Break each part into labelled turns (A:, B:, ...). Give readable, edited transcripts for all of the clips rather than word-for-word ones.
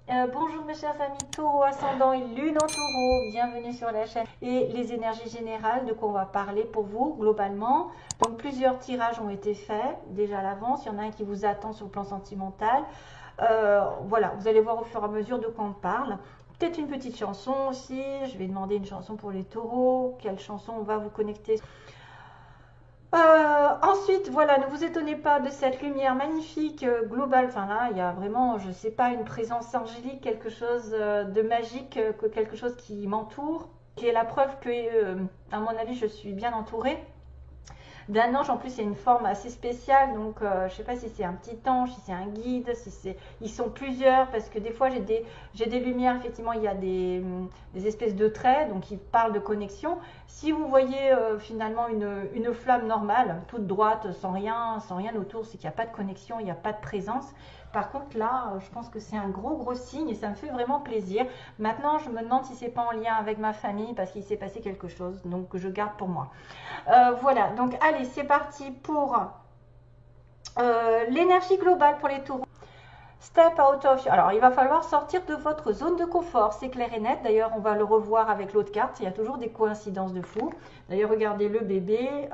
A: Bonjour mes chers amis Taureau ascendant et Lune en Taureau, bienvenue sur la chaîne et les énergies générales de quoi on va parler pour vous globalement. Donc plusieurs tirages ont été faits déjà à l'avance, il y en a un qui vous attend sur le plan sentimental. Voilà, vous allez voir au fur et à mesure de quoi on parle. Peut-être une petite chanson aussi, je vais demander une chanson pour les taureaux, quelle chanson on va vous connecter. Ensuite, voilà, ne vous étonnez pas de cette lumière magnifique globale. Enfin là, il y a vraiment, je sais pas, une présence angélique, quelque chose de magique, quelque chose qui m'entoure, qui est la preuve que, à mon avis, je suis bien entourée d'un ange. En plus, c'est une forme assez spéciale, donc je ne sais pas si c'est un petit ange, si c'est un guide, si c'est, ils sont plusieurs, parce que des fois j'ai des lumières, effectivement, il y a des espèces de traits, donc ils parlent de connexion. Si vous voyez finalement une flamme normale, toute droite, sans rien autour, c'est qu'il n'y a pas de connexion, il n'y a pas de présence. Par contre, là, je pense que c'est un gros signe et ça me fait vraiment plaisir. Maintenant, je me demande si c'est pas en lien avec ma famille parce qu'il s'est passé quelque chose, donc je garde pour moi. Voilà, donc allez, c'est parti pour l'énergie globale pour les taureaux. Step out of. Alors, il va falloir sortir de votre zone de confort, c'est clair et net. D'ailleurs, on va le revoir avec l'autre carte. Il y a toujours des coïncidences de fou. D'ailleurs, regardez le bébé,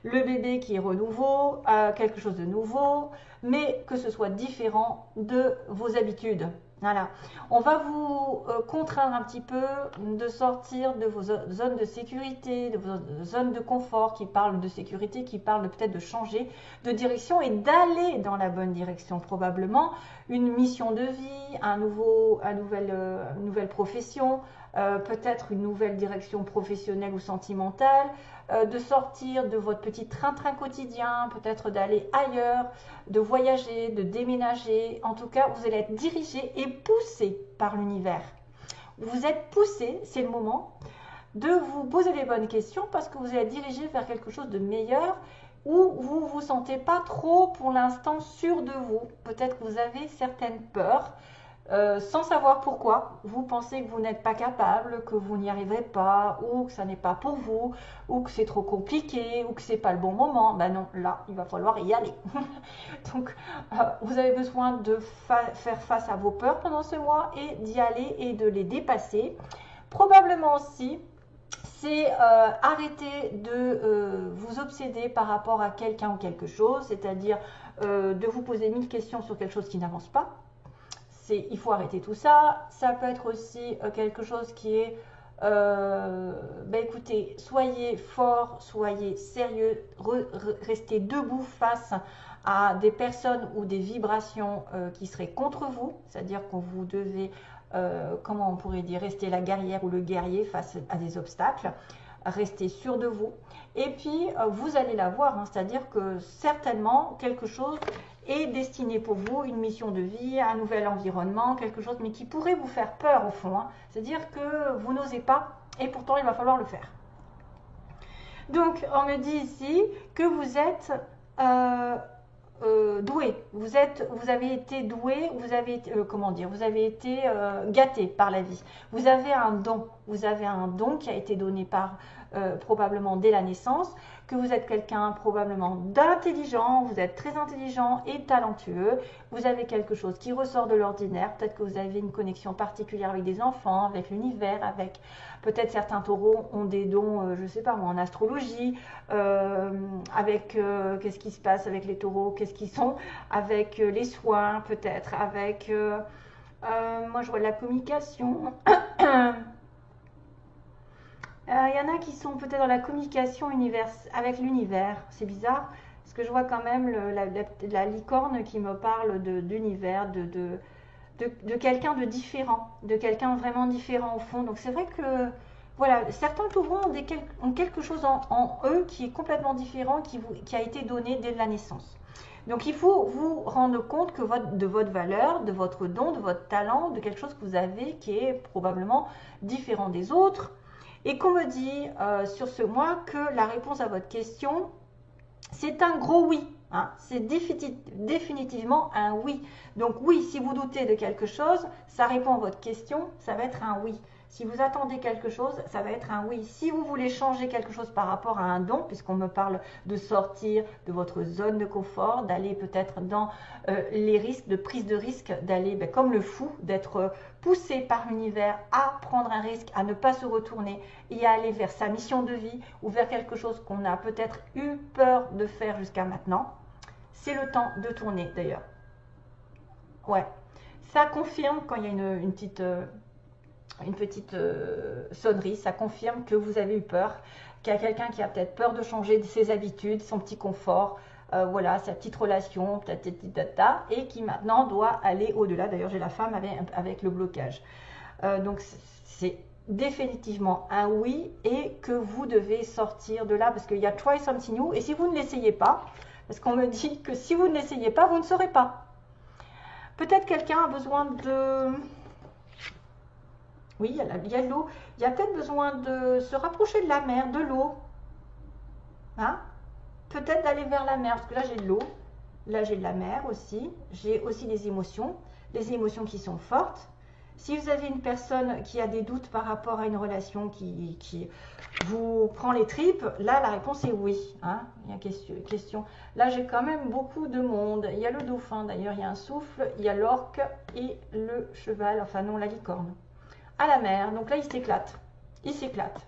A: le bébé qui est renouveau, quelque chose de nouveau, mais que ce soit différent de vos habitudes. Voilà, on va vous contraindre un petit peu de sortir de vos zones de sécurité, de vos zones de confort qui parlent de sécurité, qui parlent peut-être de changer de direction et d'aller dans la bonne direction. Probablement une mission de vie, une nouvelle profession, peut-être une nouvelle direction professionnelle ou sentimentale, de sortir de votre petit train-train quotidien, peut-être d'aller ailleurs, de voyager, de déménager. En tout cas, vous allez être dirigé et poussé par l'univers. Vous êtes poussé, c'est le moment de vous poser les bonnes questions parce que vous allez être dirigé vers quelque chose de meilleur où vous ne vous sentez pas trop pour l'instant sûr de vous. Peut-être que vous avez certaines peurs. Sans savoir pourquoi, vous pensez que vous n'êtes pas capable, que vous n'y arriverez pas, ou que ça n'est pas pour vous, ou que c'est trop compliqué, ou que c'est pas le bon moment. Ben non, là, il va falloir y aller. Donc, vous avez besoin de faire face à vos peurs pendant ce mois et d'y aller et de les dépasser. Probablement aussi, c'est arrêter de vous obséder par rapport à quelqu'un ou quelque chose, c'est-à-dire de vous poser 1000 questions sur quelque chose qui n'avance pas. Il faut arrêter tout ça. Ça peut être aussi quelque chose qui est, écoutez, soyez fort, soyez sérieux, restez debout face à des personnes ou des vibrations qui seraient contre vous, c'est-à-dire que vous devez, comment on pourrait dire, rester la guerrière ou le guerrier face à des obstacles. Restez sûr de vous. Et puis, vous allez la voir, hein, c'est-à-dire que certainement quelque chose est destiné pour vous, une mission de vie, un nouvel environnement, quelque chose, mais qui pourrait vous faire peur au fond. Hein. C'est-à-dire que vous n'osez pas et pourtant il va falloir le faire. Donc, on me dit ici que vous êtes doué. Vous avez été doué, vous avez été, comment dire, vous avez été gâté par la vie. Vous avez un don. Vous avez un don qui a été donné par probablement dès la naissance, que vous êtes quelqu'un probablement d'intelligent, vous êtes très intelligent et talentueux, vous avez quelque chose qui ressort de l'ordinaire, peut-être que vous avez une connexion particulière avec des enfants, avec l'univers, avec peut-être certains taureaux ont des dons, je ne sais pas moi, en astrologie, avec qu'est-ce qui se passe avec les taureaux, qu'est-ce qu'ils sont, avec les soins peut-être, avec, moi je vois de la communication. Il y en a qui sont peut-être dans la communication avec l'univers. C'est bizarre, parce que je vois quand même la licorne qui me parle d'univers, de quelqu'un de différent, de quelqu'un vraiment différent au fond. Donc c'est vrai que, voilà, certains taureaux ont quelque chose en eux qui est complètement différent, qui a été donné dès la naissance. Donc il faut vous rendre compte que de votre valeur, de votre don, de votre talent, de quelque chose que vous avez qui est probablement différent des autres. Et qu'on me dit sur ce mois que la réponse à votre question, c'est un gros oui. Hein. C'est définitivement un oui. Donc oui, si vous doutez de quelque chose, ça répond à votre question, ça va être un oui. Si vous attendez quelque chose, ça va être un oui. Si vous voulez changer quelque chose par rapport à un don, puisqu'on me parle de sortir de votre zone de confort, d'aller peut-être dans les risques, de prise de risque, d'aller comme le fou, d'être poussé par l'univers à prendre un risque, à ne pas se retourner et à aller vers sa mission de vie ou vers quelque chose qu'on a peut-être eu peur de faire jusqu'à maintenant. C'est le temps de tourner d'ailleurs. Ouais, ça confirme quand il y a une petite sonnerie, ça confirme que vous avez eu peur, qu'il y a quelqu'un qui a peut-être peur de changer ses habitudes, son petit confort, voilà, sa petite relation, et qui maintenant doit aller au-delà. D'ailleurs, j'ai la femme avec le blocage. Donc, c'est définitivement un oui et que vous devez sortir de là parce qu'il y a try something new. Et si vous ne l'essayez pas, parce qu'on me dit que si vous ne l'essayez pas, vous ne saurez pas. Peut-être quelqu'un a besoin de... Oui, il y a l'eau. Il y a peut-être besoin de se rapprocher de la mer, de l'eau. Hein? Peut-être d'aller vers la mer, parce que là j'ai de l'eau. Là j'ai de la mer aussi. J'ai aussi des émotions qui sont fortes. Si vous avez une personne qui a des doutes par rapport à une relation qui vous prend les tripes, là la réponse est oui. Hein? Il y a question. Là j'ai quand même beaucoup de monde. Il y a le dauphin d'ailleurs, il y a un souffle, il y a l'orque et le cheval, enfin non, la licorne. À la mer, donc là il s'éclate. Il s'éclate.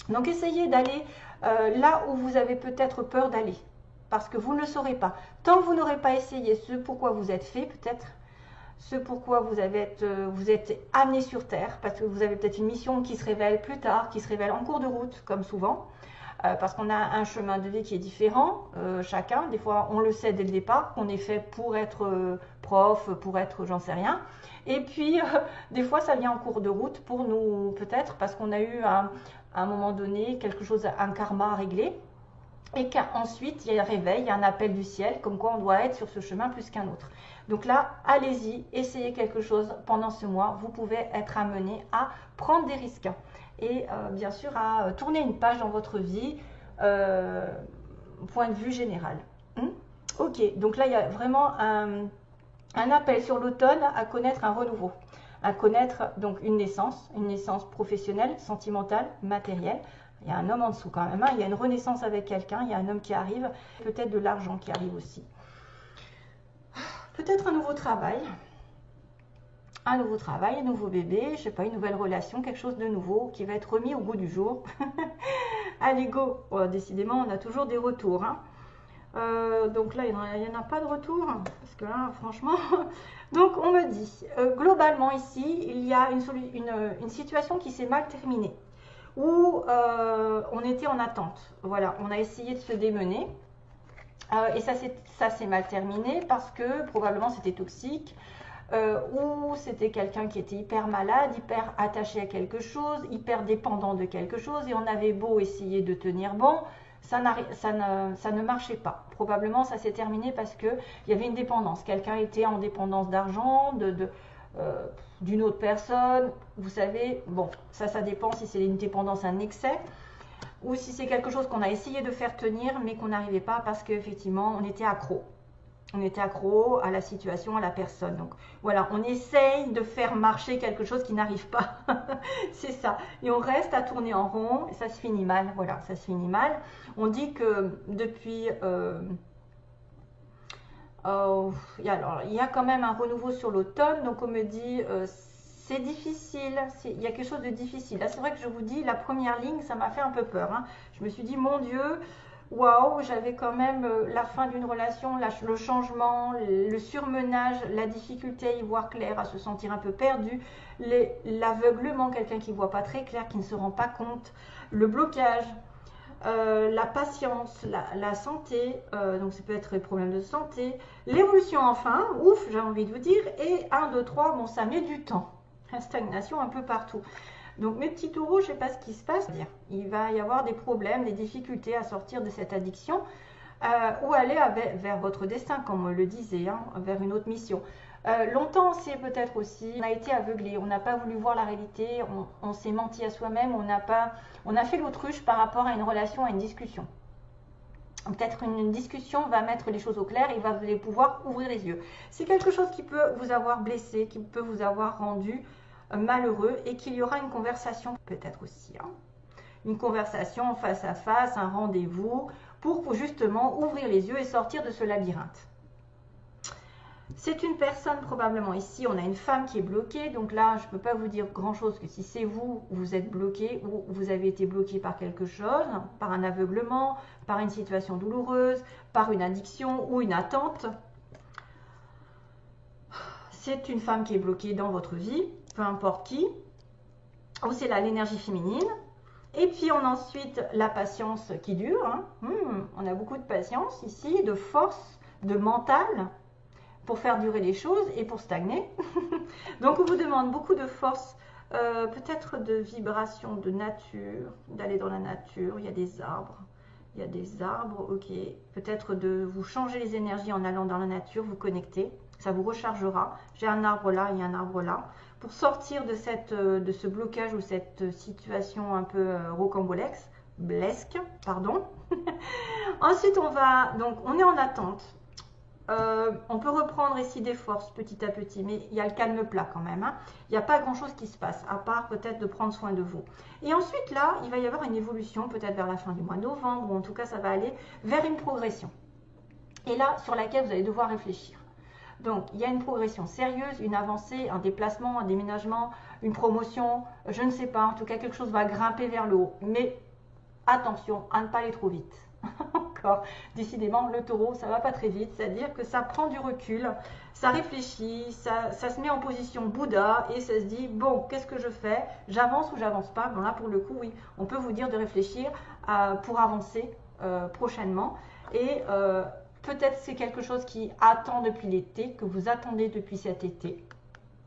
A: Donc essayez d'aller là où vous avez peut-être peur d'aller. Parce que vous ne le saurez pas. Tant que vous n'aurez pas essayé ce pourquoi vous êtes fait, peut-être, ce pourquoi vous êtes amené sur Terre, parce que vous avez peut-être une mission qui se révèle plus tard, qui se révèle en cours de route, comme souvent, parce qu'on a un chemin de vie qui est différent, chacun. Des fois, on le sait dès le départ, qu'on est fait pour être prof, pour être j'en sais rien. Et puis, des fois, ça vient en cours de route pour nous, peut-être, parce qu'on a eu à un moment donné quelque chose, un karma à régler. Et qu'ensuite, il y a un réveil, il y a un appel du ciel, comme quoi on doit être sur ce chemin plus qu'un autre. Donc là, allez-y, essayez quelque chose pendant ce mois. Vous pouvez être amené à prendre des risques. Et bien sûr, à tourner une page dans votre vie, point de vue général. Ok, donc là, il y a vraiment un appel sur l'automne à connaître un renouveau. À connaître donc une naissance professionnelle, sentimentale, matérielle. Il y a un homme en dessous quand même, hein. Il y a une renaissance avec quelqu'un, il y a un homme qui arrive, peut-être de l'argent qui arrive aussi. Peut-être un nouveau travail, un nouveau bébé, je ne sais pas, une nouvelle relation, quelque chose de nouveau qui va être remis au goût du jour. Allez, go! Oh, décidément, on a toujours des retours. Hein. Donc là, il n'y en a pas de retour, parce que là, franchement... Donc, on me dit, globalement ici, il y a une situation qui s'est mal terminée. Où on était en attente. Voilà, on a essayé de se démener. Et ça s'est mal terminé parce que probablement c'était toxique. Ou c'était quelqu'un qui était hyper malade, hyper attaché à quelque chose, hyper dépendant de quelque chose. Et on avait beau essayer de tenir bon, ça ne marchait pas. Probablement ça s'est terminé parce qu'il y avait une dépendance. Quelqu'un était en dépendance d'argent, d'une autre personne, vous savez, bon, ça dépend si c'est une dépendance, un excès, ou si c'est quelque chose qu'on a essayé de faire tenir, mais qu'on n'arrivait pas parce qu'effectivement, on était accro. On était accro à la situation, à la personne. Donc voilà, on essaye de faire marcher quelque chose qui n'arrive pas. C'est ça. Et on reste à tourner en rond, et ça se finit mal. Voilà, ça se finit mal. On dit que depuis... alors, il y a quand même un renouveau sur l'automne, donc on me dit c'est difficile, il y a quelque chose de difficile. Là, c'est vrai que je vous dis, la première ligne, ça m'a fait un peu peur. Hein. Je me suis dit, mon Dieu, waouh, j'avais quand même la fin d'une relation, le changement, le surmenage, la difficulté à y voir clair, à se sentir un peu perdu, l'aveuglement, quelqu'un qui ne voit pas très clair, qui ne se rend pas compte, le blocage. La patience, la santé, donc ça peut être des problèmes de santé, l'évolution enfin, ouf, j'ai envie de vous dire, et 1, 2, 3, bon ça met du temps, la stagnation un peu partout. Donc mes petits taureaux, je ne sais pas ce qui se passe, il va y avoir des problèmes, des difficultés à sortir de cette addiction, ou aller vers votre destin, comme on le disait, hein, vers une autre mission. Longtemps, c'est peut-être aussi, on a été aveuglé, on n'a pas voulu voir la réalité, on s'est menti à soi-même, on a fait l'autruche par rapport à une relation, à une discussion. Peut-être une discussion va mettre les choses au clair et vous pouvoir ouvrir les yeux. C'est quelque chose qui peut vous avoir blessé, qui peut vous avoir rendu malheureux et qu'il y aura une conversation peut-être aussi. Hein. Une conversation face à face, un rendez-vous pour justement ouvrir les yeux et sortir de ce labyrinthe. C'est une personne probablement ici, on a une femme qui est bloquée, donc là je ne peux pas vous dire grand chose que si c'est vous, vous êtes bloqué ou vous avez été bloqué par quelque chose, par un aveuglement, par une situation douloureuse, par une addiction ou une attente. C'est une femme qui est bloquée dans votre vie, peu importe qui, ou c'est là l'énergie féminine. Et puis on a ensuite la patience qui dure, hein. On a beaucoup de patience ici, de force, de mental, pour faire durer les choses et pour stagner. Donc on vous demande beaucoup de force, peut-être de vibration, de nature, d'aller dans la nature, il y a des arbres. Il y a des arbres, ok. Peut-être de vous changer les énergies en allant dans la nature, vous connecter. Ça vous rechargera. J'ai un arbre là, il y a un arbre là. Pour sortir de ce blocage ou cette situation un peu rocambolesque, pardon. Ensuite, on est en attente. On peut reprendre ici des forces petit à petit, mais il y a le calme plat quand même. Hein. Il n'y a pas grand chose qui se passe, à part peut-être de prendre soin de vous. Et ensuite là, il va y avoir une évolution, peut-être vers la fin du mois de novembre, ou en tout cas ça va aller vers une progression. Et là, sur laquelle vous allez devoir réfléchir. Donc, il y a une progression sérieuse, une avancée, un déplacement, un déménagement, une promotion, je ne sais pas, en tout cas quelque chose va grimper vers le haut. Mais attention à ne pas aller trop vite. Encore, décidément, le taureau, ça va pas très vite, c'est-à-dire que ça prend du recul, ça réfléchit, ça se met en position Bouddha et ça se dit, bon, qu'est-ce que je fais? J'avance ou j'avance pas? Bon là, pour le coup, oui, on peut vous dire de réfléchir pour avancer prochainement. Et peut-être c'est quelque chose qui attend depuis l'été, que vous attendez depuis cet été,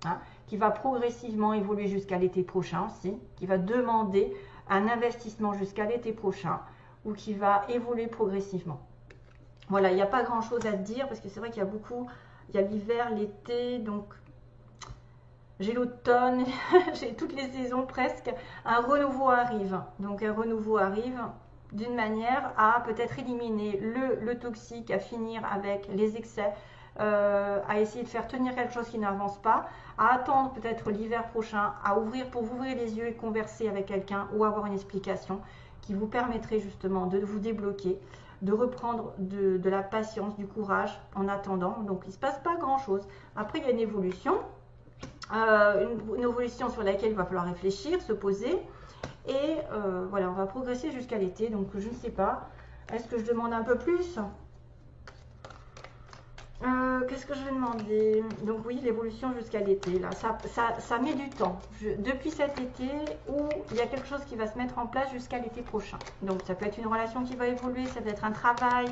A: hein, qui va progressivement évoluer jusqu'à l'été prochain aussi, qui va demander un investissement jusqu'à l'été prochain, ou qui va évoluer progressivement. Voilà, il n'y a pas grand chose à dire parce que c'est vrai qu'il y a beaucoup, il y a l'hiver, l'été, donc j'ai l'automne, j'ai toutes les saisons presque. Un renouveau arrive, donc un renouveau arrive d'une manière à peut-être éliminer le toxique, à finir avec les excès, à essayer de faire tenir quelque chose qui n'avance pas, à attendre peut-être l'hiver prochain, à ouvrir pour vous ouvrir les yeux et converser avec quelqu'un ou avoir une explication qui vous permettrait justement de vous débloquer, de reprendre de la patience, du courage en attendant. Donc il ne se passe pas grand chose. Après il y a une évolution, une évolution sur laquelle il va falloir réfléchir, se poser. Et voilà, on va progresser jusqu'à l'été. Donc je ne sais pas, est-ce que je demande un peu plus? Qu'est-ce que je vais demander? Donc oui, l'évolution jusqu'à l'été, là, ça met du temps. Depuis cet été, où il y a quelque chose qui va se mettre en place jusqu'à l'été prochain. Donc ça peut être une relation qui va évoluer, ça peut être un travail,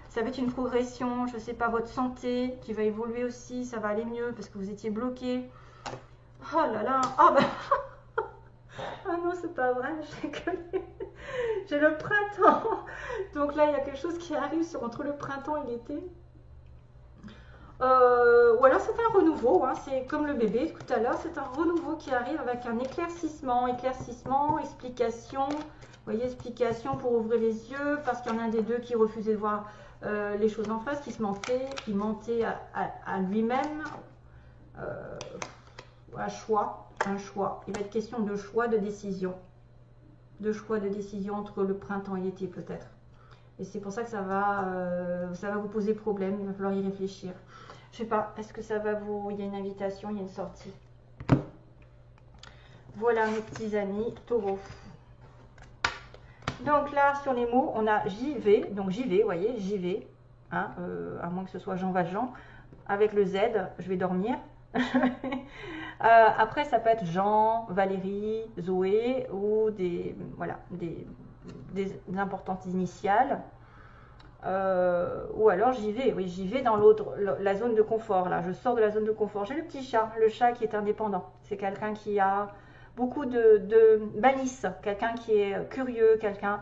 A: ça peut être une progression, je ne sais pas, votre santé qui va évoluer aussi, ça va aller mieux parce que vous étiez bloqué. Oh là là, oh bah ah non, c'est pas vrai, j'ai le printemps. Donc là, il y a quelque chose qui arrive entre le printemps et l'été. Ou alors c'est un renouveau, hein, c'est comme le bébé tout à l'heure, c'est un renouveau qui arrive avec un éclaircissement, explication, vous voyez, explication pour ouvrir les yeux, parce qu'il y en a un des deux qui refusait de voir les choses en face, qui mentait à lui-même, un choix, il va être question de choix, de décision entre le printemps et l'été peut-être. Et c'est pour ça que ça va vous poser problème, il va falloir y réfléchir. Je sais pas, est-ce que ça va vous... Il y a une invitation, il y a une sortie. Voilà mes petits amis taureaux. Donc là, sur les mots, on a j'y vais. Donc j'y vais, vous voyez, j'y vais. Hein, à moins que ce soit Jean Valjean. Avec le Z, je vais dormir. Après, ça peut être Jean, Valérie, Zoé ou des importantes initiales. Ou alors j'y vais, oui, j'y vais dans la zone de confort, là, je sors de la zone de confort. J'ai le petit chat, le chat qui est indépendant. C'est quelqu'un qui a beaucoup de malice, quelqu'un qui est curieux, quelqu'un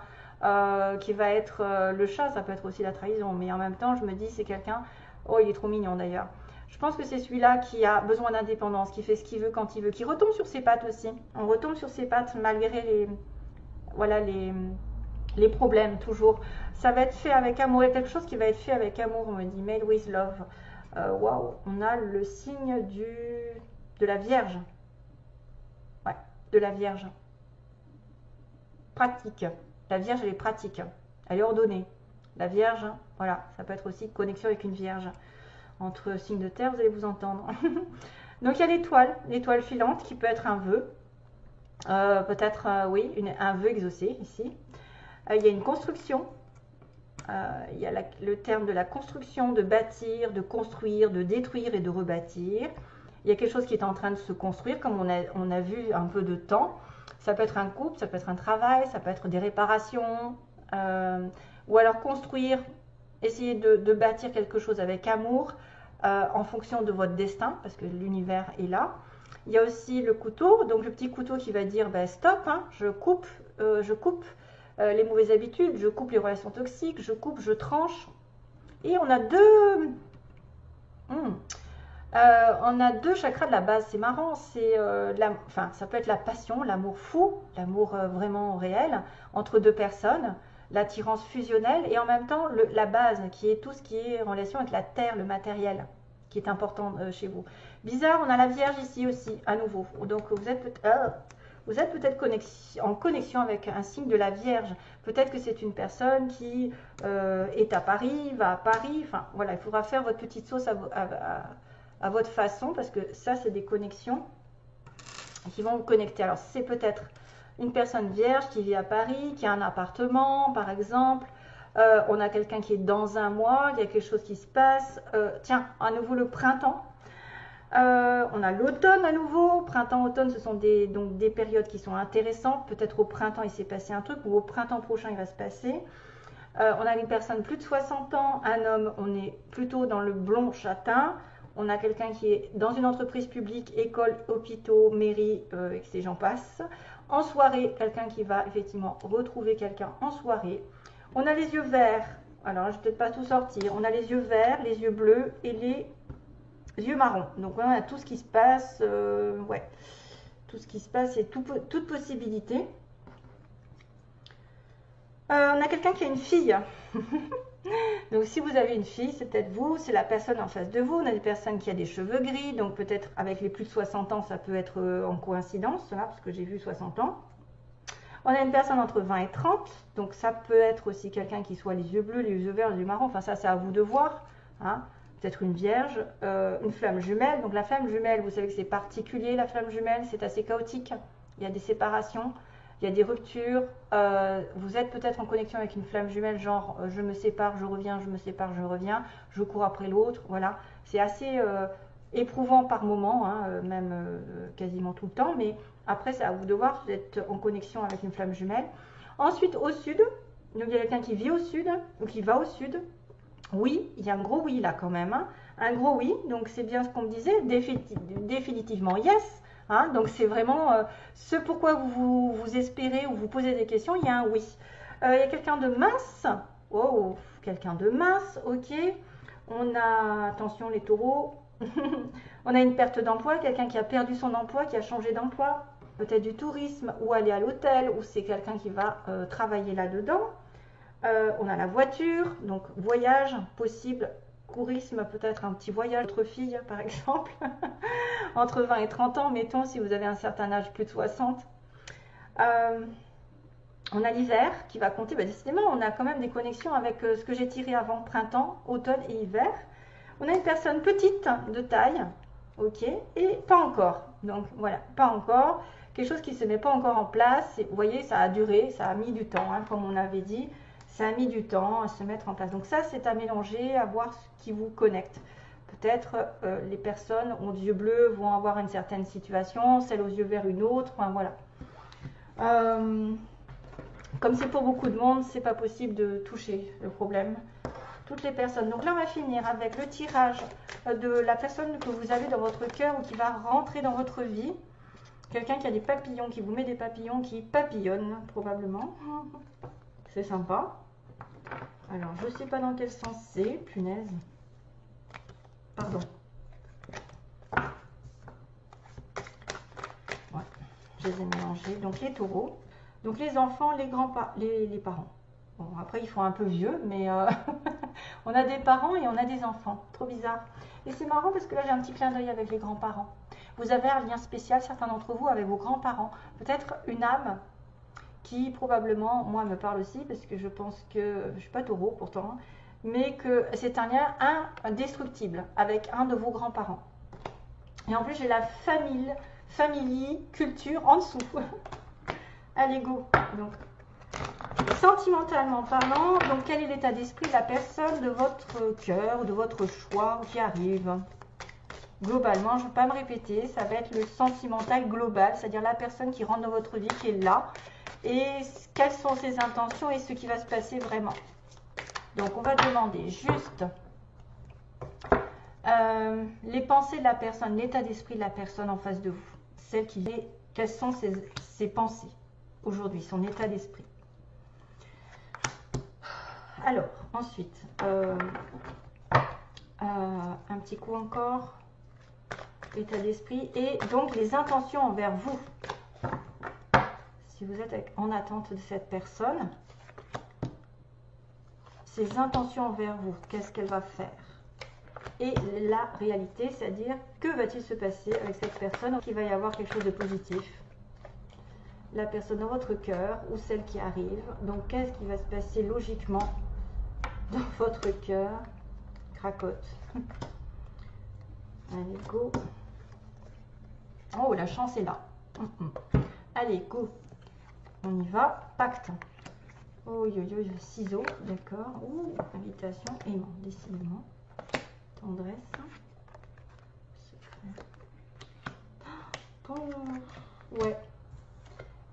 A: qui va être... le chat, ça peut être aussi la trahison, mais en même temps, je me dis, c'est quelqu'un... Oh, il est trop mignon d'ailleurs. Je pense que c'est celui-là qui a besoin d'indépendance, qui fait ce qu'il veut quand il veut, qui retombe sur ses pattes aussi. On retombe sur ses pattes malgré les problèmes, toujours. Ça va être fait avec amour. Il y a quelque chose qui va être fait avec amour, on me dit. Made with love. Waouh, on a le signe de la Vierge. de la Vierge. Pratique. La Vierge, elle est pratique. Elle est ordonnée. La Vierge, voilà, ça peut être aussi connexion avec une Vierge. Entre signes de terre, vous allez vous entendre. Donc il y a l'étoile filante qui peut être un vœu. Peut-être, oui, un vœu exaucé ici. Il y a une construction. Il y a le terme de la construction, de bâtir, de construire, de détruire et de rebâtir. Il y a quelque chose qui est en train de se construire, comme on a vu un peu de temps. Ça peut être un couple, ça peut être un travail, ça peut être des réparations. Ou alors construire, essayer de bâtir quelque chose avec amour en fonction de votre destin, parce que l'univers est là. Il y a aussi le couteau, donc le petit couteau qui va dire ben, stop, hein, je coupe les mauvaises habitudes, je coupe les relations toxiques, je coupe, je tranche. Et on a deux chakras de la base, c'est marrant, ça peut être la passion, l'amour fou, l'amour vraiment réel entre deux personnes, l'attirance fusionnelle et en même temps la base qui est tout ce qui est en relation avec la terre, le matériel qui est important chez vous. Bizarre, on a la Vierge ici aussi, à nouveau. Donc vous êtes peut-être en connexion avec un signe de la Vierge. Peut-être que c'est une personne qui est à Paris, va à Paris. Enfin voilà, il faudra faire votre petite sauce à votre façon parce que ça, c'est des connexions qui vont vous connecter. Alors c'est peut-être une personne vierge qui vit à Paris, qui a un appartement par exemple. On a quelqu'un qui est dans un mois, il y a quelque chose qui se passe. Tiens, à nouveau le printemps. On a l'automne à nouveau. Printemps, automne, ce sont donc des périodes qui sont intéressantes. Peut-être au printemps, il s'est passé un truc, ou au printemps prochain, il va se passer. On a une personne plus de 60 ans, un homme, on est plutôt dans le blond châtain. On a quelqu'un qui est dans une entreprise publique, école, hôpitaux, mairie, et j'en passe. En soirée, quelqu'un qui va effectivement retrouver quelqu'un en soirée. On a les yeux verts. Alors, je ne vais peut-être pas tout sortir. On a les yeux verts, les yeux bleus et les yeux marrons. Donc, on a tout ce qui se passe. Ouais. Tout ce qui se passe et toute possibilité. On a quelqu'un qui a une fille. Donc, si vous avez une fille, c'est peut-être vous, c'est la personne en face de vous. On a des personnes qui ont des cheveux gris, donc peut-être avec les plus de 60 ans, ça peut être en coïncidence, là, parce que j'ai vu 60 ans. On a une personne entre 20 et 30, donc ça peut être aussi quelqu'un qui soit les yeux bleus, les yeux verts, les yeux marrons. Enfin, ça, c'est à vous de voir. Hein. Peut-être une vierge, une flamme jumelle. Donc, la flamme jumelle, vous savez que c'est particulier, la flamme jumelle, c'est assez chaotique. Il y a des séparations. Il y a des ruptures, vous êtes peut-être en connexion avec une flamme jumelle, genre je me sépare, je reviens, je me sépare, je reviens, je cours après l'autre, voilà. C'est assez éprouvant par moment, hein, même quasiment tout le temps, mais après c'est à vous de voir, vous êtes en connexion avec une flamme jumelle. Ensuite au sud, donc il y a quelqu'un qui vit au sud, ou qui va au sud. Oui, il y a un gros oui là quand même, hein. Un gros oui, donc c'est bien ce qu'on me disait, définitivement yes. Hein, donc c'est vraiment ce pourquoi vous espérez ou vous posez des questions, il y a un oui. Il y a quelqu'un de mince, oh, quelqu'un de mince, ok. On a, attention les taureaux, on a une perte d'emploi, quelqu'un qui a perdu son emploi, qui a changé d'emploi, peut-être du tourisme ou aller à l'hôtel, ou c'est quelqu'un qui va travailler là-dedans. On a la voiture, donc voyage possible. Courisme, peut-être un petit voyage entre filles par exemple, entre 20 et 30 ans, mettons si vous avez un certain âge, plus de 60. On a l'hiver qui va compter, décidément on a quand même des connexions avec ce que j'ai tiré avant, printemps, automne et hiver. On a une personne petite de taille, ok, et pas encore, donc voilà, pas encore, quelque chose qui ne se met pas encore en place, et, vous voyez ça a duré, ça a mis du temps, hein, comme on avait dit. Ça a mis du temps à se mettre en place. Donc ça, c'est à mélanger, à voir ce qui vous connecte. Peut-être les personnes aux yeux bleus vont avoir une certaine situation, celles aux yeux verts une autre. Enfin, voilà. Comme c'est pour beaucoup de monde, c'est pas possible de toucher le problème. Toutes les personnes. Donc là, on va finir avec le tirage de la personne que vous avez dans votre cœur ou qui va rentrer dans votre vie. Quelqu'un qui a des papillons, qui vous met des papillons, qui papillonne probablement. C'est sympa. Alors, je ne sais pas dans quel sens c'est, punaise. Pardon. Ouais, je les ai mélangés. Donc, les taureaux. Donc, les enfants, les parents. Bon, après, ils font un peu vieux, mais on a des parents et on a des enfants. Trop bizarre. Et c'est marrant parce que là, j'ai un petit clin d'œil avec les grands-parents. Vous avez un lien spécial, certains d'entre vous, avec vos grands-parents. Peut-être une âme qui probablement, moi, me parle aussi, parce que je pense que, je ne suis pas taureau pourtant, hein, mais que c'est un lien indestructible avec un de vos grands-parents. Et en plus, j'ai la famille, culture en dessous. Allez, go. Donc, sentimentalement parlant, donc quel est l'état d'esprit de la personne de votre cœur, de votre choix qui arrive? Globalement, je ne vais pas me répéter, ça va être le sentimental global, c'est-à-dire la personne qui rentre dans votre vie, qui est là, et quelles sont ses intentions et ce qui va se passer vraiment. Donc, on va demander juste les pensées de la personne, l'état d'esprit de la personne en face de vous. Quelles sont ses pensées aujourd'hui, son état d'esprit. Alors, ensuite, un petit coup encore, état d'esprit, et donc les intentions envers vous. Si vous êtes en attente de cette personne, ses intentions envers vous, qu'est-ce qu'elle va faire? Et la réalité, c'est-à-dire, que va-t-il se passer avec cette personne? Qu'il va y avoir quelque chose de positif. La personne dans votre cœur ou celle qui arrive. Donc, qu'est-ce qui va se passer logiquement dans votre cœur? Cracotte. Allez, go. Oh, la chance est là. Allez, go. On y va. Pacte. Oh, ciseaux, d'accord. Ouh, invitation, aimant, décidément. Tendresse. Secret. Oh, ouais.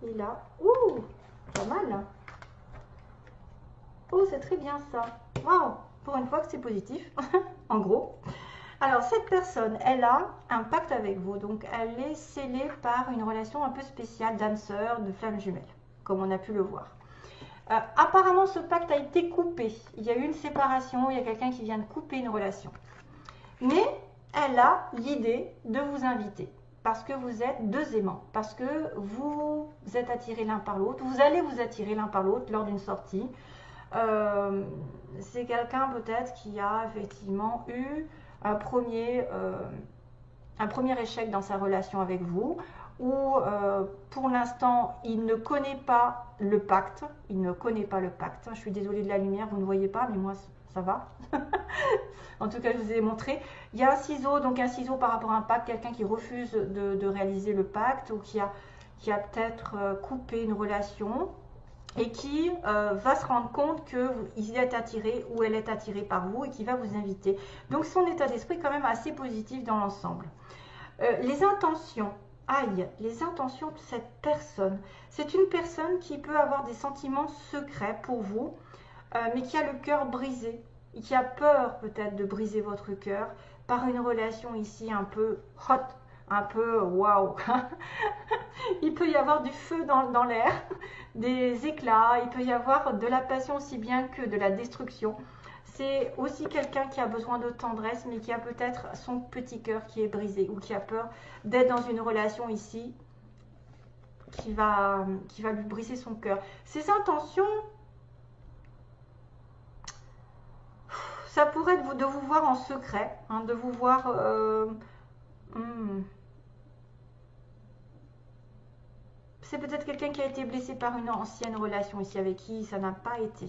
A: Et là, ouh, pas mal. Oh, c'est très bien ça. Waouh, pour une fois que c'est positif, en gros. Alors, cette personne, elle a un pacte avec vous. Donc, elle est scellée par une relation un peu spéciale d'âme sœur, de flamme jumelle, comme on a pu le voir. Apparemment, ce pacte a été coupé. Il y a eu une séparation, il y a quelqu'un qui vient de couper une relation. Mais elle a l'idée de vous inviter. Parce que vous êtes deux aimants. Parce que vous êtes attirés l'un par l'autre. Vous allez vous attirer l'un par l'autre lors d'une sortie. C'est quelqu'un peut-être qui a effectivement eu un premier échec dans sa relation avec vous, ou pour l'instant il ne connaît pas le pacte, je suis désolée de la lumière, vous ne voyez pas, mais moi ça va. En tout cas, je vous ai montré. Il y a un ciseau, donc un ciseau par rapport à un pacte, quelqu'un qui refuse de réaliser le pacte, ou qui a peut-être coupé une relation, et qui va se rendre compte qu'il est attiré ou elle est attirée par vous et qui va vous inviter. Donc son état d'esprit est quand même assez positif dans l'ensemble. Les intentions, les intentions de cette personne. C'est une personne qui peut avoir des sentiments secrets pour vous, mais qui a le cœur brisé, et qui a peur peut-être de briser votre cœur par une relation ici un peu hot, un peu waouh. Il peut y avoir du feu dans l'air, des éclats, il peut y avoir de la passion aussi bien que de la destruction. C'est aussi quelqu'un qui a besoin de tendresse, mais qui a peut-être son petit cœur qui est brisé, ou qui a peur d'être dans une relation ici qui va lui briser son cœur. Ses intentions, ça pourrait être de vous voir en secret, hein, de vous voir... C'est peut-être quelqu'un qui a été blessé par une ancienne relation ici, avec qui ça n'a pas été.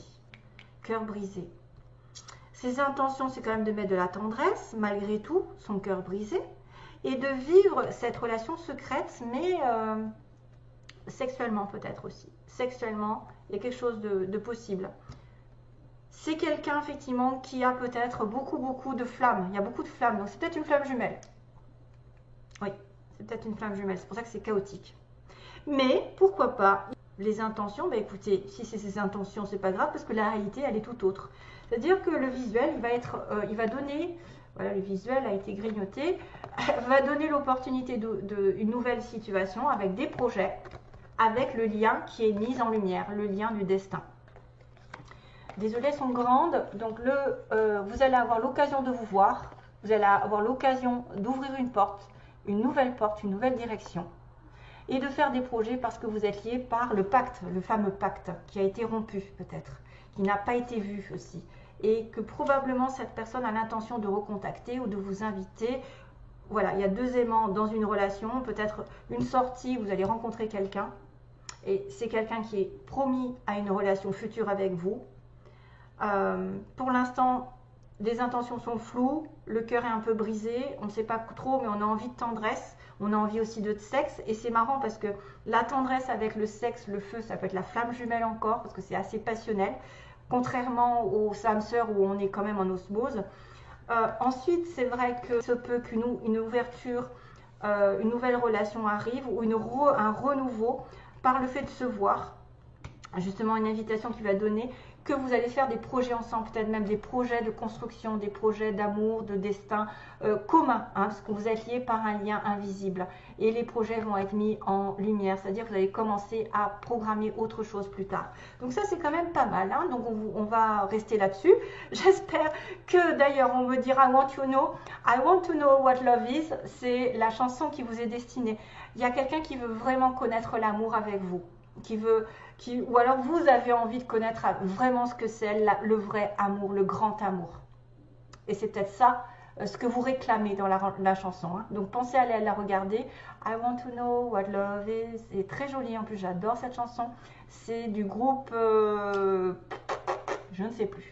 A: Cœur brisé. Ses intentions, c'est quand même de mettre de la tendresse, malgré tout, son cœur brisé, et de vivre cette relation secrète, mais sexuellement peut-être aussi. Sexuellement, il y a quelque chose de possible. C'est quelqu'un, effectivement, qui a peut-être beaucoup de flammes. Il y a beaucoup de flammes, donc c'est peut-être une flamme jumelle. Oui, c'est peut-être une flamme jumelle, c'est pour ça que c'est chaotique. Mais, pourquoi pas, les intentions, bah écoutez, si c'est ses intentions, c'est pas grave, parce que la réalité, elle est tout autre. C'est-à-dire que le visuel, il va donner, voilà, le visuel a été grignoté, va donner l'opportunité d'une nouvelle situation avec des projets, avec le lien qui est mis en lumière, le lien du destin. Désolée, elles sont grandes, donc vous allez avoir l'occasion de vous voir, vous allez avoir l'occasion d'ouvrir une porte, une nouvelle direction, et de faire des projets parce que vous êtes liés par le pacte, le fameux pacte qui a été rompu peut-être, qui n'a pas été vu aussi, et que probablement cette personne a l'intention de recontacter ou de vous inviter voilà, il y a deux aimants dans une relation, peut-être une sortie, vous allez rencontrer quelqu'un, et c'est quelqu'un qui est promis à une relation future avec vous. Pour l'instant, les intentions sont floues, le cœur est un peu brisé, on ne sait pas trop, mais on a envie de tendresse, on a envie aussi de sexe, et c'est marrant parce que la tendresse avec le sexe, le feu, ça peut être la flamme jumelle encore, parce que c'est assez passionnel, contrairement aux âmes sœurs où on est quand même en osmose. Ensuite, c'est vrai que se peut qu'une ouverture, une nouvelle relation arrive, ou un renouveau par le fait de se voir, justement une invitation qui va donner que vous allez faire des projets ensemble, peut-être même des projets de construction, des projets d'amour, de destin commun, hein, parce que vous êtes liés par un lien invisible. Et les projets vont être mis en lumière, c'est-à-dire que vous allez commencer à programmer autre chose plus tard. Donc ça, c'est quand même pas mal, hein, donc on va rester là-dessus. J'espère que d'ailleurs, on me dira I want to know what love is, c'est la chanson qui vous est destinée. Il y a quelqu'un qui veut vraiment connaître l'amour avec vous, ou alors vous avez envie de connaître vraiment ce que c'est le vrai amour, le grand amour. Et c'est peut-être ça ce que vous réclamez dans la chanson. Hein. Donc pensez à aller la regarder. I want to know what love is. C'est très joli en plus, j'adore cette chanson. C'est du groupe... je ne sais plus.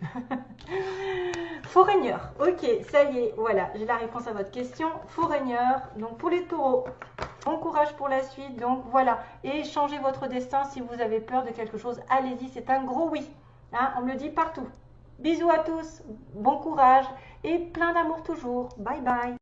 A: Foreigner. Ok, ça y est, voilà, j'ai la réponse à votre question. Foreigner, donc pour les taureaux. Bon courage pour la suite, donc voilà. Et changez votre destin si vous avez peur de quelque chose. Allez-y, c'est un gros oui. Hein, on me le dit partout. Bisous à tous, bon courage et plein d'amour toujours. Bye bye.